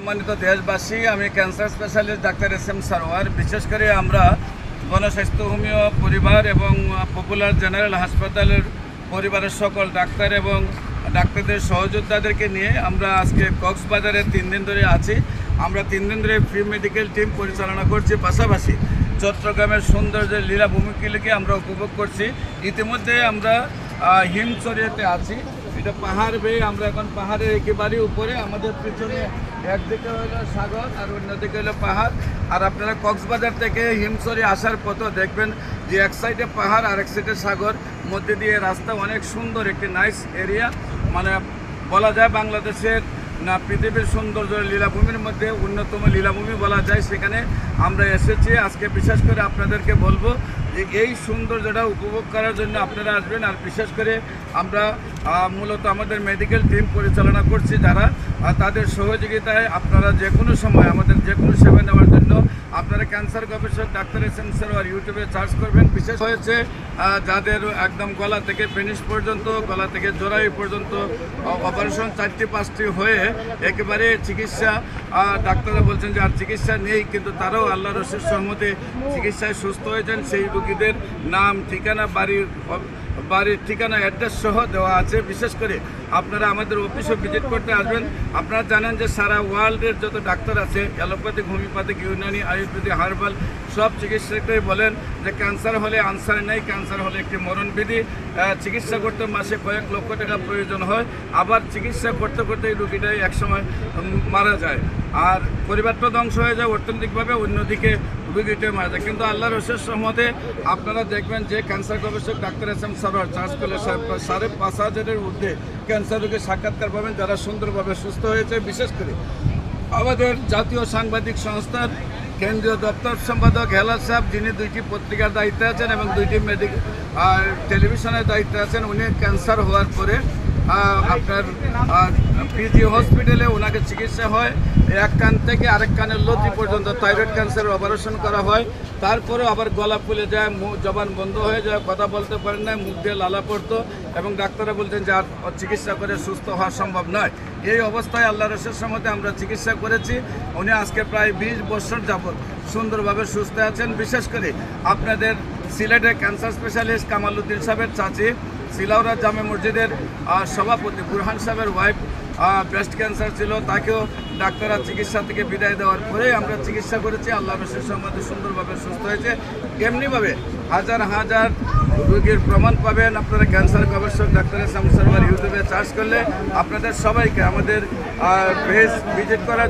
সম্মানিত দেশবাসী, আমি cancer specialist doctor SM. Sarwar. বিশেষ করে আমরা গণস্বাস্থ্য হোমিও পরিবার এবং পপুলার জেনারেল হাসপাতালের পরিবারের সকল ডাক্তার এবং ডাক্তারদের সহযোদ্ধাদেরকে নিয়ে আমরা আজকে কক্সবাজারে 3 দিন ধরে আছি। আমরা 3 দিন ধরে ফ্রি মেডিকেল টিম পরিচালনা করছি, পাশাপাশি চট্টগ্রামের সৌন্দর্যের লীলাভূমিগুলিকে আমরা উপভোগ করছি। ইতিমধ্যে আমরা হিমচরিয়াতে আছি। এটা পাহাড় বেয়ে আমরা এখন পাহাড়ের একেবারে উপরে, আমাদের পিছনে একদিকে হলো সাগর আর অন্যদিকে হলো পাহাড়। আর আপনারা কক্সবাজার থেকে হিমচরি আসার পথও দেখবেন যে এক সাইডে পাহাড় আর এক সাইডে সাগর, মধ্যে দিয়ে রাস্তা, অনেক সুন্দর একটি নাইস এরিয়া। মানে বলা যায় বাংলাদেশের না পৃথিবীর সৌন্দর্য লীলাভূমির মধ্যে অন্যতম লীলাভূমি বলা যায়। সেখানে আমরা এসেছি। আজকে বিশেষ করে আপনাদেরকে বলবো যে এই সৌন্দর্যটা উপভোগ করার জন্য আপনারা আসবেন। আর বিশেষ করে আমরা মূলত আমাদের মেডিকেল টিম পরিচালনা করছি, যারা তাদের সহযোগিতায় আপনারা যে কোনো সময় আমাদের যে কোনো সেবা নেওয়ার জন্য আপনারা ক্যান্সার গবেষক ডাক্তার এস.এম. সারোয়ার ইউটিউবে সার্চ করবেন। বিশেষ হয়েছে যাদের একদম গলা থেকে পেনিস পর্যন্ত, গলা থেকে জরায়ু পর্যন্ত অপারেশন 4টি-5টি হয়ে একেবারে চিকিৎসা, ডাক্তাররা বলছেন যে আর চিকিৎসা নেই, কিন্তু তারাও আল্লাহর অশেষ সহমতে চিকিৎসায় সুস্থ হয়েছেন। সেই রোগীদের নাম, ঠিকানা, বাড়ির ঠিকানা, অ্যাড্রেস সহ দেওয়া আছে। বিশেষ করে আপনারা আমাদের অফিসে ভিজিট করতে আসবেন। আপনারা জানেন যে সারা ওয়ার্ল্ডের যত ডাক্তার আছে, allopathic, homeopathic, Unani, Ayurvedic, herbal সব চিকিৎসকরাই বলেন যে ক্যান্সার হলে আনসার নেই, ক্যান্সার হলে একটি মরণবিধি। চিকিৎসা করতে মাসে কয়েক লক্ষ টাকা প্রয়োজন হয়, আবার চিকিৎসা করতে করতে এই রোগীটাই একসময় মারা যায়, আর পরিবারটা ধ্বংস হয়ে যায় অর্থনৈতিকভাবে, অন্যদিকে রোগীটাই মারা যায়। কিন্তু আল্লাহর অশেষ রহমতে আপনারা দেখবেন যে ক্যান্সার গবেষক ডাক্তার এস.এম. সারোয়ার চার্জ করলে 5,500-এর ঊর্ধ্বে ক্যান্সার রোগীর সাক্ষাৎকার পাবেন, যারা সুন্দরভাবে সুস্থ হয়েছে। বিশেষ করে আমাদের জাতীয় সাংবাদিক সংস্থার কেন্দ্রীয় দপ্তর সম্পাদক হেলাল সাহেব, যিনি 2টি পত্রিকার দায়িত্বে আছেন এবং 2টি টেলিভিশনের দায়িত্বে আছেন, উনি ক্যান্সার হওয়ার পরে আপনার পিজি হসপিটালে ওনাকে চিকিৎসা হয়। এক কান থেকে আরেক কানের লতি পর্যন্ত থাইরয়েড ক্যান্সারের অপারেশন করা হয়। তারপরেও আবার গলা ফুলে যায়, জবান বন্ধ হয়ে যায়, কথা বলতে পারেন না, মুখ দিয়ে লালা পড়তো এবং ডাক্তাররা বলতেন যে আর চিকিৎসা করে সুস্থ হওয়া সম্ভব নয়। এই অবস্থায় আল্লাহর রসের সম্মতে আমরা চিকিৎসা করেছি। উনি আজকে প্রায় 20 বছর যাবৎ সুন্দরভাবে সুস্থ আছেন। বিশেষ করে আপনাদের সিলেটের ক্যান্সার স্পেশালিস্ট কামাল উদ্দিন সাহেবের চাচি, সিলাউরা জামে মসজিদের সভাপতি বুরহান সাহেবের ওয়াইফ ব্রেস্ট ক্যান্সার ছিল, তাকেও ডাক্তাররা চিকিৎসা থেকে বিদায় দেওয়ার পরে আমরা চিকিৎসা করেছি। আল্লাহ রসের সম্মতে সুন্দরভাবে সুস্থ হয়েছে। এমনিভাবে হাজার হাজার রোগীর প্রমাণ পাবেন আপনারা ক্যান্সার গবেষক ডাক্তার এস.এম. সারোয়ার ইউটিউবে সার্চ করলে। আপনাদের সবাইকে আমাদের পেজ ভিজিট করার